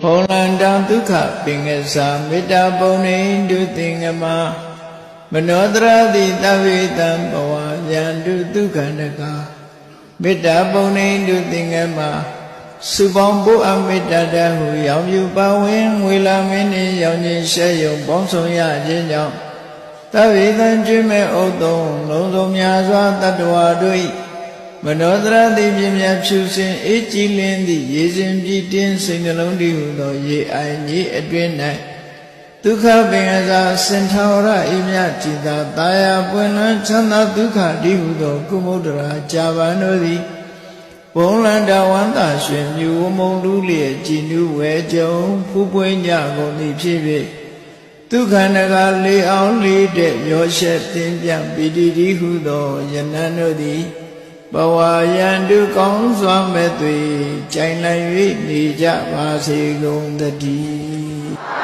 ဘောလန္တဒုက္ခပင်ကစားမေတ္တာပုံနေတုသင်္ကမမနောတရတိတဝေတံဘဝယန္တုဒုက္ခန္တကမေတ္တာပုံနေတုသင်္ကမစုပေါင်းပို့အမေတ္တာတဟုရောင်ယူပါဝင်ငွေလာမင်းနှင့်ရောင်ခြင်းရှဲယုံပေါင်းဆောင်ရခြင်းကြောင့်တဝေတံကျွေးမဲ့ဥသုံးလုံးစုံများစွာတတ္တဝါတို့မနောတရတိပြင်းမြတ်ဖြူစင်အေးကြည်လင်းသည့်ရေစဉ်ပြည့်တင်းစိတ်နှလုံးတည်ဟုသောရေအိုင်ကြီးအတွင်း၌ဒုက္ခပင်ကစားစင်ထာဝရအိမြကြည်သာတာယာပွင့်လန်းချမ်းသာဒုက္ခတည်ဟုသောကုမုဒ္ဒရာကြာပန်တို့သည်ဘုံလန္တဝန္တာရွှင်မြူဝမုံလူလျက်ကြည်နူးဝဲကြုံဖူးပွင့်ကြကုန်သည်ဖြစ်၍ဒုက္ခန္တကလေးအောင်လေးတဲ့ရောရှက်တင်ပြပိတိတိဟုသောယနံတို့သည်ဘဝယန္တုကောင်းစွာမဲ့သွေကြိုင်နိုင်၍နေကြပါစေကုန်တည်း